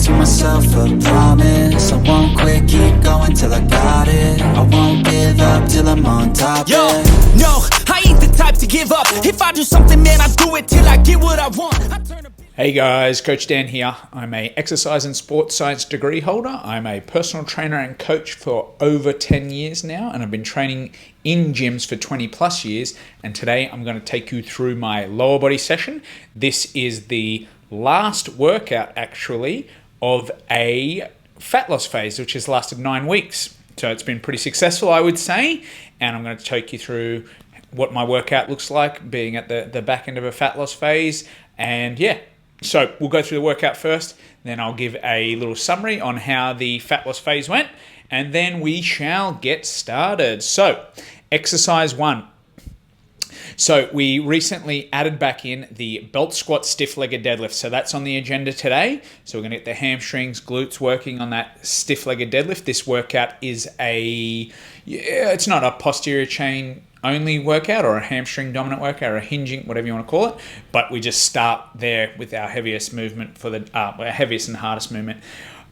to myself a promise. I won't quit, keep going till I got it. I won't give up till I'm on top. Yo, no, I ain't the type to give up. If I do something, man, I do it till I get what I want. Hey guys, Coach Dan here. I'm a exercise and sports science degree holder. I'm a personal trainer and coach for over 10 years now, and I've been training in gyms for 20 plus years. And today I'm going to take you through my lower body session. This is the last workout actually of a fat loss phase, which has lasted 9 weeks. So it's been pretty successful, I would say. And I'm going to take you through what my workout looks like being at the back end of a fat loss phase. And yeah, so we'll go through the workout first, then I'll give a little summary on how the fat loss phase went, and then we shall get started. So, exercise 1. So we recently added back in the Belt Squat Stiff-Legged Deadlift. So that's on the agenda today. So we're going to get the hamstrings, glutes working on that stiff-legged deadlift. This workout is it's not a posterior chain only workout or a hamstring dominant workout or a hinging, whatever you want to call it. But we just start there with our heaviest movement for our heaviest and hardest movement.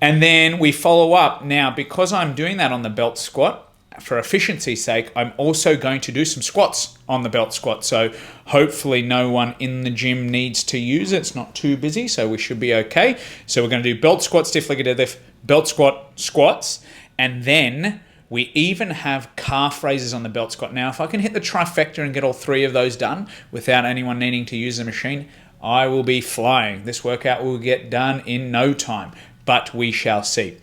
And then we follow up. Now, because I'm doing that on the belt squat, for efficiency's sake, I'm also going to do some squats on the belt squat. So hopefully no one in the gym needs to use it. It's not too busy, so we should be okay. So we're going to do belt squat, stiff-legged deadlift, belt squat, squats, and then we even have calf raises on the belt squat. Now, if I can hit the trifecta and get all 3 of those done without anyone needing to use the machine, I will be flying. This workout will get done in no time, but we shall see.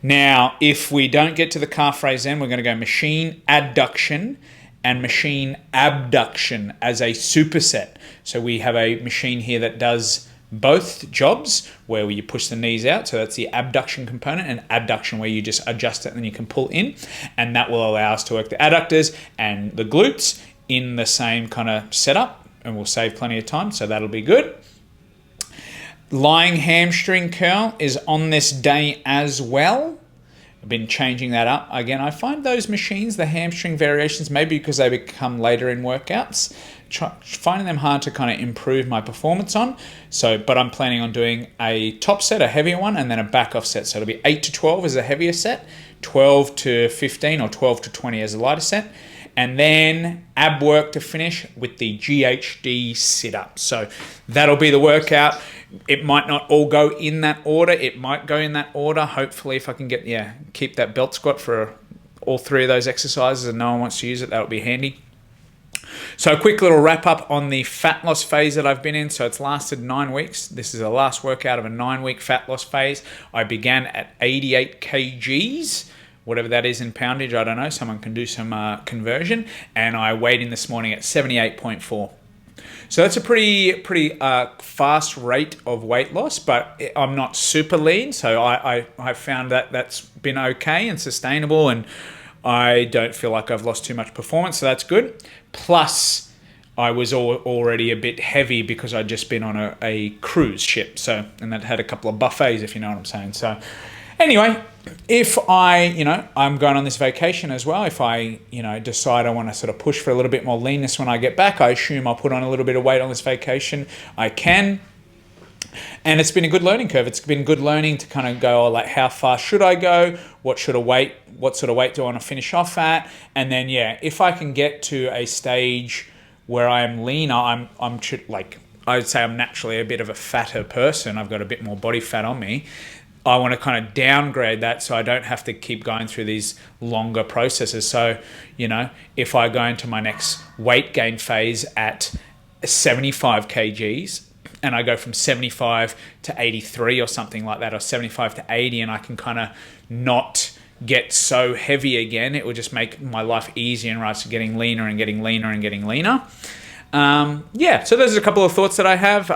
Now, if we don't get to the calf raise then, we're going to go machine adduction and machine abduction as a superset. So we have a machine here that does both jobs where you push the knees out. So that's the abduction component, and adduction where you just adjust it and then you can pull in. And that will allow us to work the adductors and the glutes in the same kind of setup, and we'll save plenty of time. So that'll be good. Lying hamstring curl is on this day as well. I've been changing that up. Again, I find those machines, the hamstring variations, maybe because they become later in workouts, finding them hard to kind of improve my performance on. So, but I'm planning on doing a top set, a heavier one, and then a back off set. So it'll be 8 to 12 as a heavier set, 12 to 15 or 12 to 20 as a lighter set. And then ab work to finish with the GHD sit-up. So that'll be the workout. It might not all go in that order. It might go in that order. Hopefully if I can keep that belt squat for all 3 of those exercises and no one wants to use it, that'll be handy. So a quick little wrap up on the fat loss phase that I've been in. So it's lasted 9 weeks. This is the last workout of a 9-week fat loss phase. I began at 88 kgs. Whatever that is in poundage, I don't know. Someone can do some conversion. And I weighed in this morning at 78.4. So that's a pretty fast rate of weight loss, but I'm not super lean. So I found that that's been okay and sustainable, and I don't feel like I've lost too much performance. So that's good. Plus, I was already a bit heavy because I'd just been on a cruise ship. So, and that had a couple of buffets, if you know what I'm saying. So anyway, if I'm going on this vacation as well, if I, decide I want to sort of push for a little bit more leanness when I get back, I assume I'll put on a little bit of weight on this vacation. I can. And it's been a good learning curve. It's been good learning to kind of go, like, how far should I go? What sort of weight do I want to finish off at? And then, if I can get to a stage where I am leaner, I would say I'm naturally a bit of a fatter person. I've got a bit more body fat on me. I want to kind of downgrade that so I don't have to keep going through these longer processes. So, if I go into my next weight gain phase at 75 kgs and I go from 75 to 83 or something like that, or 75 to 80, and I can kind of not get so heavy again, it will just make my life easier in regards to getting leaner and getting leaner and getting leaner. So those are a couple of thoughts that I have.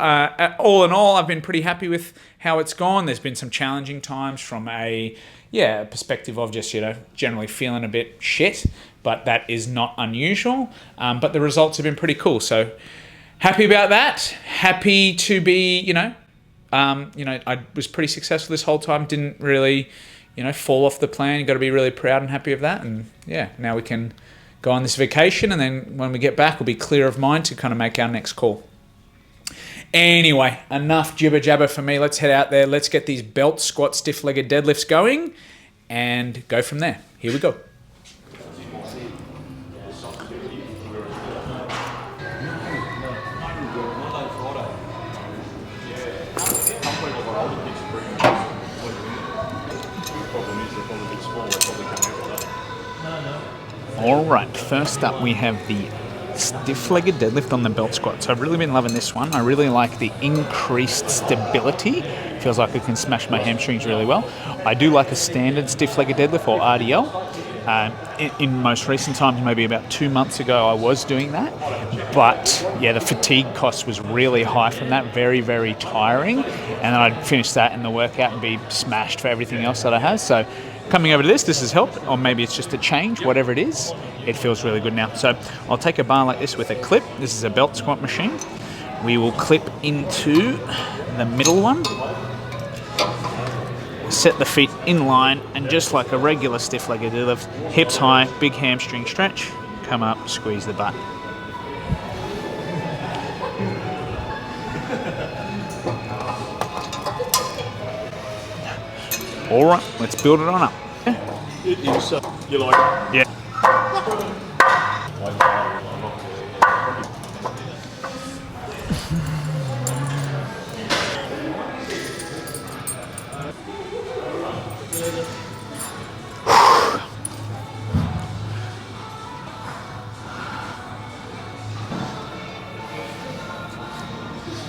All in all, I've been pretty happy with how it's gone. There's been some challenging times from a perspective of just, generally feeling a bit shit, but that is not unusual. But the results have been pretty cool. So happy about that. Happy to be, I was pretty successful this whole time. Didn't really, fall off the plan. You've got to be really proud and happy of that. And now we can go on this vacation, and then when we get back, we'll be clear of mind to kind of make our next call. Anyway, enough jibber jabber for me. Let's head out there. Let's get these belt squat stiff-legged deadlifts going and go from there. Here we go. All right, first up we have the stiff-legged deadlift on the belt squat. So I've really been loving this one. I really like the increased stability. Feels like I can smash my hamstrings really well. I do like a standard stiff-legged deadlift or RDL. In most recent times, maybe about 2 months ago, I was doing that. But yeah, the fatigue cost was really high from that, very, very tiring. And then I'd finish that in the workout and be smashed for everything else that I have. So coming over to this has helped, or maybe it's just a change, whatever it is, it feels really good now. So I'll take a bar like this with a clip. This is a belt squat machine. We will clip into the middle one, set the feet in line, and just like a regular stiff-legged deadlift, hips high, big hamstring stretch, come up, squeeze the butt. All right, let's build it on up. It is, you like it? Yeah.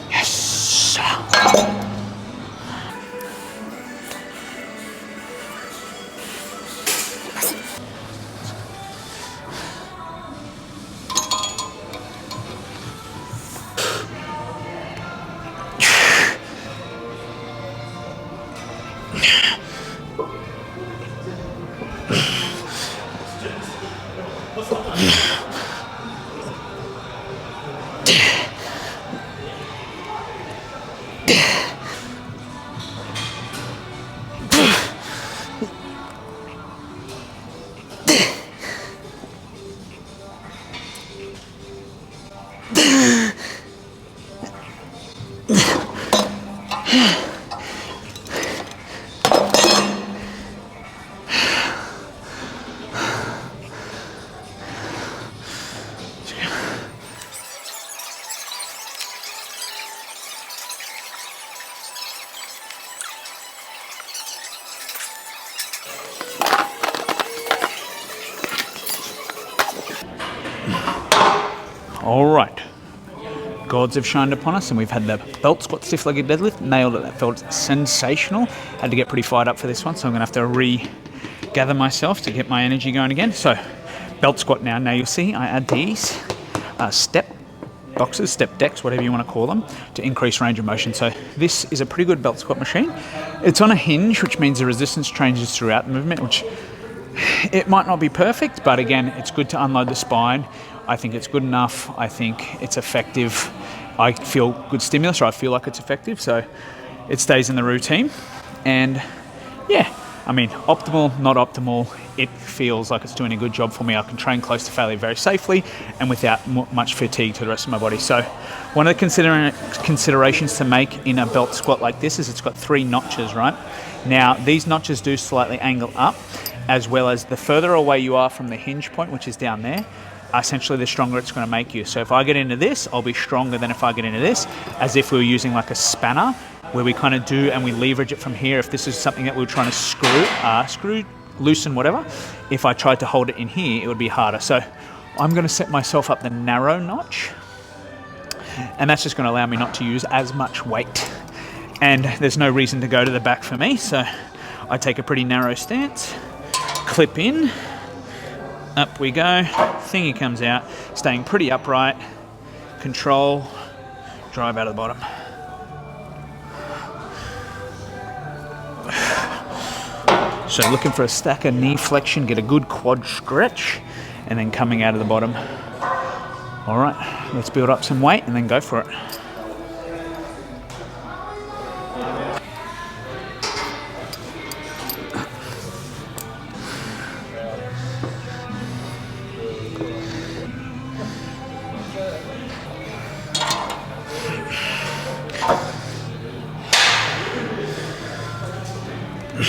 Yes. All right, gods have shined upon us and we've had the belt squat stiff-legged deadlift, nailed it, that felt sensational. Had to get pretty fired up for this one, so I'm gonna have to regather myself to get my energy going again. So, belt squat now. Now you'll see I add these step boxes, step decks, whatever you wanna call them, to increase range of motion. So this is a pretty good belt squat machine. It's on a hinge, which means the resistance changes throughout the movement, which it might not be perfect, but again, it's good to unload the spine. I think it's good enough. I think it's effective. I feel good stimulus, or I feel like it's effective, so it stays in the routine. And yeah, I mean, optimal, not optimal, it feels like it's doing a good job for me. I can train close to failure very safely and without much fatigue to the rest of my body. So one of the considerations to make in a belt squat like this is it's got 3 notches, right? Now, these notches do slightly angle up, as well as the further away you are from the hinge point, which is down there, essentially the stronger it's going to make you. So if I get into this, I'll be stronger than if I get into this, as if we were using like a spanner, where we kind of do and we leverage it from here. If this is something that we were trying to screw, loosen, whatever, if I tried to hold it in here, it would be harder. So I'm going to set myself up the narrow notch, and that's just going to allow me not to use as much weight. And there's no reason to go to the back for me, so I take a pretty narrow stance, clip in, up we go, thingy comes out, staying pretty upright, control, drive out of the bottom. So looking for a stacker knee flexion, get a good quad stretch, and then coming out of the bottom. All right, let's build up some weight and then go for it. All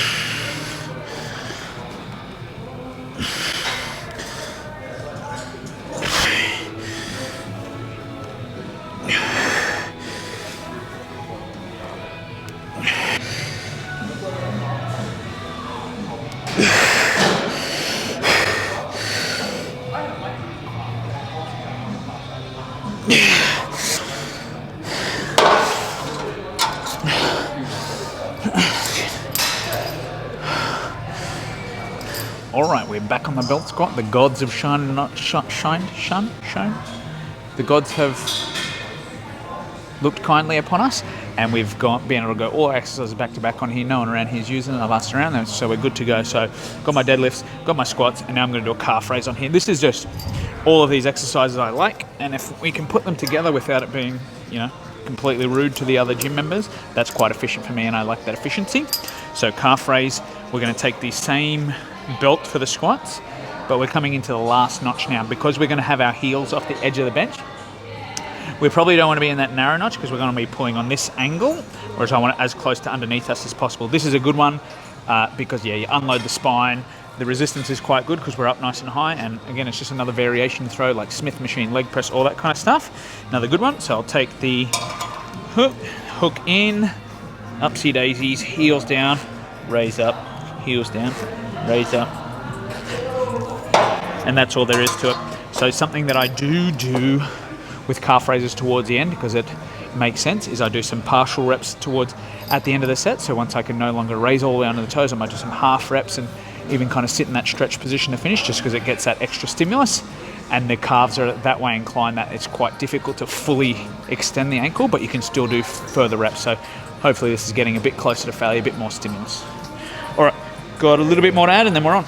right, we're back on the belt squat. The gods have shined. The gods have looked kindly upon us, and we've been able to go all our exercises back to back on here. No one around here is using it. I've asked around them, so we're good to go. So got my deadlifts, got my squats, and now I'm going to do a calf raise on here. This is just all of these exercises I like, and if we can put them together without it being, completely rude to the other gym members, that's quite efficient for me, and I like that efficiency. So calf raise, we're going to take the same belt for the squats, but we're coming into the last notch now because we're going to have our heels off the edge of the bench. We probably don't want to be in that narrow notch because we're going to be pulling on this angle, whereas I want it as close to underneath us as possible. This is a good one because, you unload the spine. The resistance is quite good because we're up nice and high, and again, it's just another variation throw like Smith machine, leg press, all that kind of stuff. Another good one. So I'll take the hook in, upsy daisies, heels down, raise up, heels down, raise up, and that's all there is to it. So something that I do with calf raises towards the end, because it makes sense, is I do some partial reps towards at the end of the set. So once I can no longer raise all the way under the toes, I might do some half reps and even kind of sit in that stretch position to finish, just because it gets that extra stimulus, and the calves are that way inclined that it's quite difficult to fully extend the ankle, but you can still do further reps. So hopefully this is getting a bit closer to failure, a bit more stimulus. All right, got a little bit more to add and then we're on.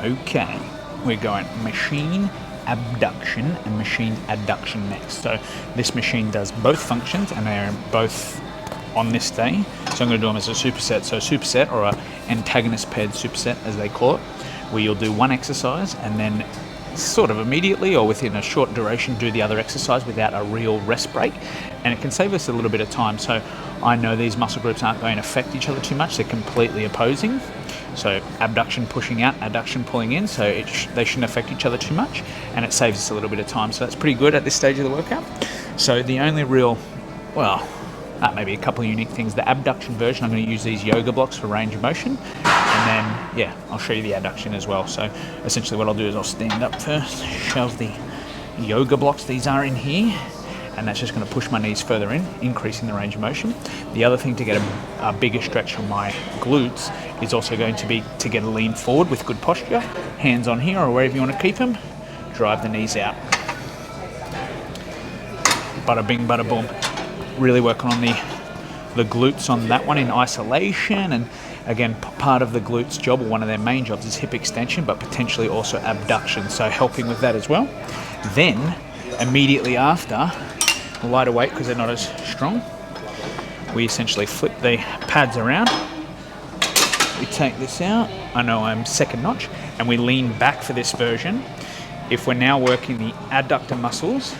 Okay, we're going machine abduction and machine adduction next. So this machine does both functions and they're both on this day. So I'm going to do them as a superset. So superset, or a antagonist paired superset as they call it, where you'll do one exercise and then sort of immediately or within a short duration do the other exercise without a real rest break, and it can save us a little bit of time. So I know these muscle groups aren't going to affect each other too much, they're completely opposing. So abduction pushing out, adduction pulling in, so they shouldn't affect each other too much, and it saves us a little bit of time. So that's pretty good at this stage of the workout. So the only real, maybe a couple of unique things. The abduction version, I'm going to use these yoga blocks for range of motion, and then I'll show you the adduction as well. So essentially what I'll do is I'll stand up first, shove the yoga blocks, these are in here, and that's just going to push my knees further in, increasing the range of motion. The other thing to get a bigger stretch on my glutes is also going to be to get a lean forward with good posture, hands on here or wherever you want to keep them, drive the knees out. Bada bing, bada boom. Really working on the glutes on that one in isolation, and again, part of the glutes job, or one of their main jobs, is hip extension, but potentially also abduction, so helping with that as well. Then immediately after, lighter weight because they're not as strong, we essentially flip the pads around, we take this out, I know I'm second notch, and we lean back for this version. If we're now working the adductor muscles,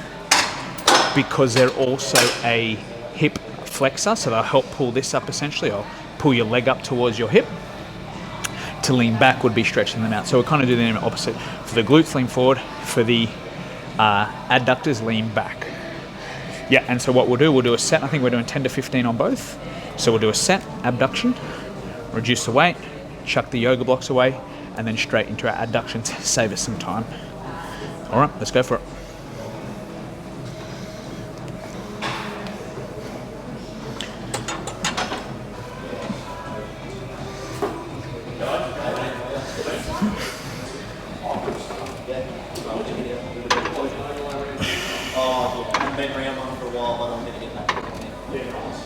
because they're also a hip flexor, so they'll help pull this up essentially, or pull your leg up towards your hip. To lean back would be stretching them out. So we're kind of doing the opposite. For the glutes, lean forward. For the adductors, lean back. Yeah, and so what we'll do a set. I think we're doing 10 to 15 on both. So we'll do a set, abduction, reduce the weight, chuck the yoga blocks away, and then straight into our adduction to save us some time. All right, let's go for it. I've been around one for a while, but I'm going to get back to it. Yeah, nice.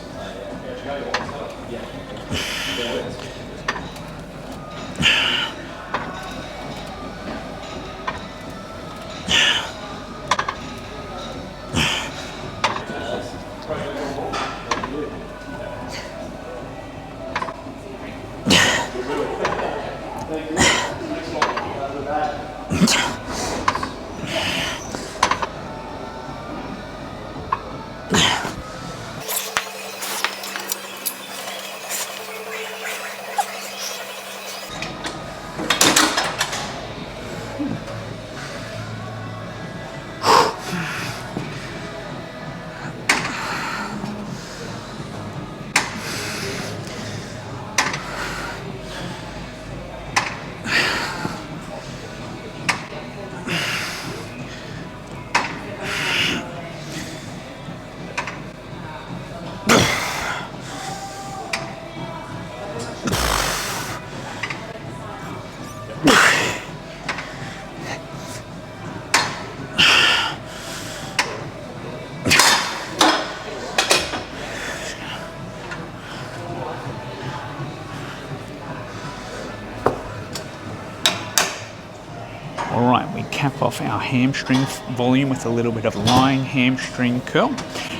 Alright, we cap off our hamstring volume with a little bit of lying hamstring curl.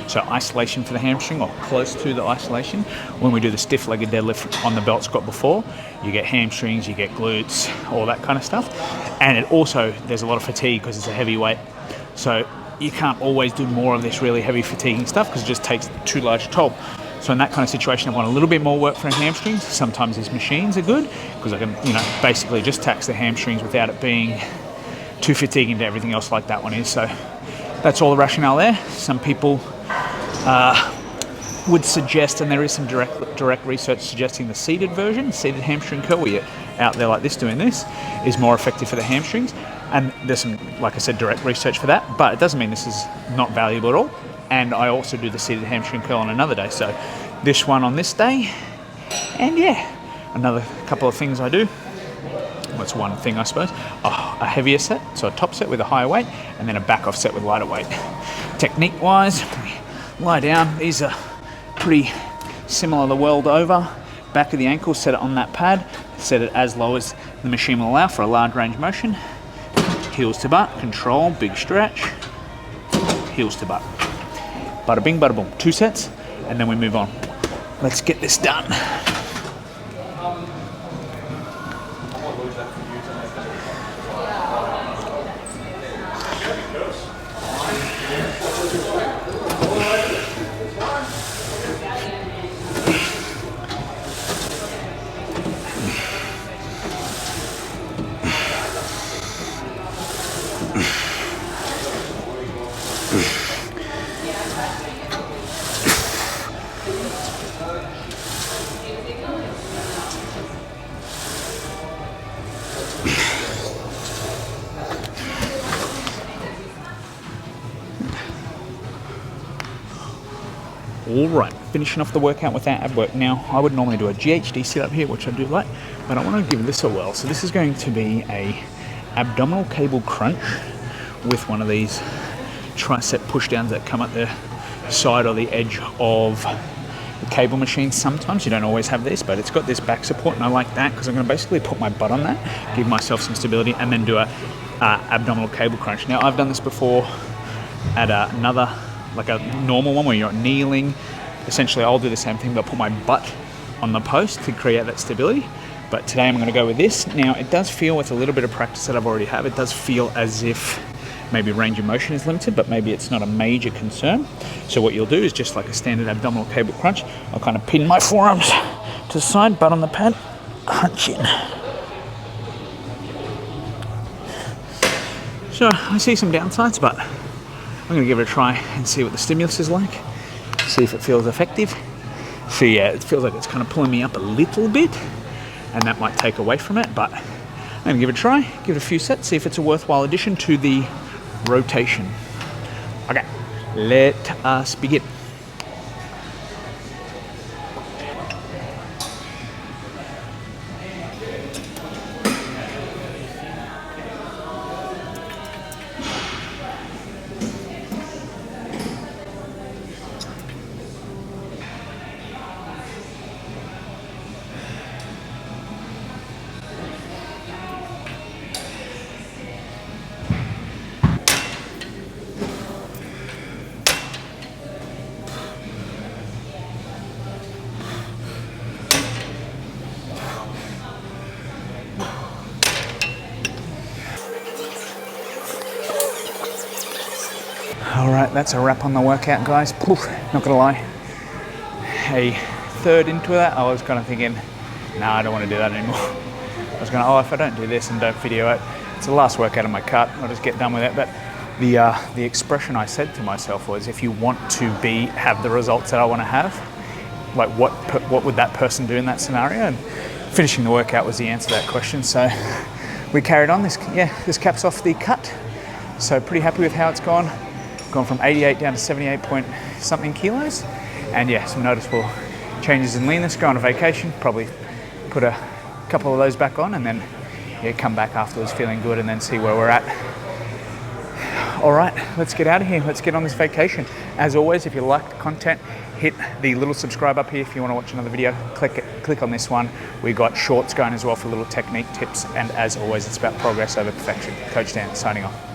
So isolation for the hamstring, or close to the isolation. When we do the stiff-legged deadlift on the belt squat before, you get hamstrings, you get glutes, all that kind of stuff. And it also, there's a lot of fatigue because it's a heavy weight. So you can't always do more of this really heavy fatiguing stuff because it just takes too large a toll. So in that kind of situation, I want a little bit more work for hamstrings. Sometimes these machines are good because I can, basically just tax the hamstrings without it being too fatiguing to everything else like that one is. So that's all the rationale there. Some people would suggest, and there is some direct research suggesting the seated version, seated hamstring curl, where you're out there like this doing this, is more effective for the hamstrings. And there's some, like I said, direct research for that, but it doesn't mean this is not valuable at all. And I also do the seated hamstring curl on another day. So this one on this day, and yeah, another couple of things I do. What's one thing, I suppose? A heavier set, so a top set with a higher weight, and then a back off set with lighter weight. Technique wise, we lie down. These are pretty similar the world over. Back of the ankle, set it on that pad, set it as low as the machine will allow for a large range motion. Heels to butt, control, big stretch, heels to butt. Bada bing, bada boom. 2 sets, and then we move on. Let's get this done. Alright, finishing off the workout with our ab work. Now, I would normally do a GHD sit-up here, which I do like, but I want to give this a whirl. So this is going to be a abdominal cable crunch with one of these tricep push-downs that come at the side or the edge of the cable machine. Sometimes you don't always have this, but it's got this back support, and I like that because I'm going to basically put my butt on that, give myself some stability, and then do a abdominal cable crunch. Now, I've done this before at another, like a normal one where you're kneeling. Essentially, I'll do the same thing, but put my butt on the post to create that stability. But today I'm going to go with this. Now, it does feel, with a little bit of practice that I've already have, it does feel as if maybe range of motion is limited, but maybe it's not a major concern. So what you'll do is just like a standard abdominal cable crunch. I'll kind of pin my forearms to the side, butt on the pad, crunch in. So I see some downsides, but I'm going to give it a try and see what the stimulus is like, see if it feels effective. So yeah, it feels like it's kind of pulling me up a little bit, and that might take away from it, but I'm gonna give it a try, give it a few sets, see if it's a worthwhile addition to the rotation. Okay, let us begin. All right, that's a wrap on the workout, guys. Poof, not gonna lie. A third into that, I was kind of thinking, no, I don't want to do that anymore. I was going, if I don't do this and don't video it, it's the last workout of my cut, I'll just get done with it. But the expression I said to myself was, if you want to have the results that I want to have, like what would that person do in that scenario? And finishing the workout was the answer to that question. So we carried on. This caps off the cut. So pretty happy with how it's gone. Gone from 88 down to 78 point something kilos. And yeah, some noticeable changes in leanness. Go on a vacation, probably put a couple of those back on, and then come back afterwards feeling good, and then see where we're at. All right, let's get out of here. Let's get on this vacation. As always, if you like the content, hit the little subscribe up here. If you want to watch another video, click on this one. We got shorts going as well for little technique tips. And as always, it's about progress over perfection. Coach Dan, signing off.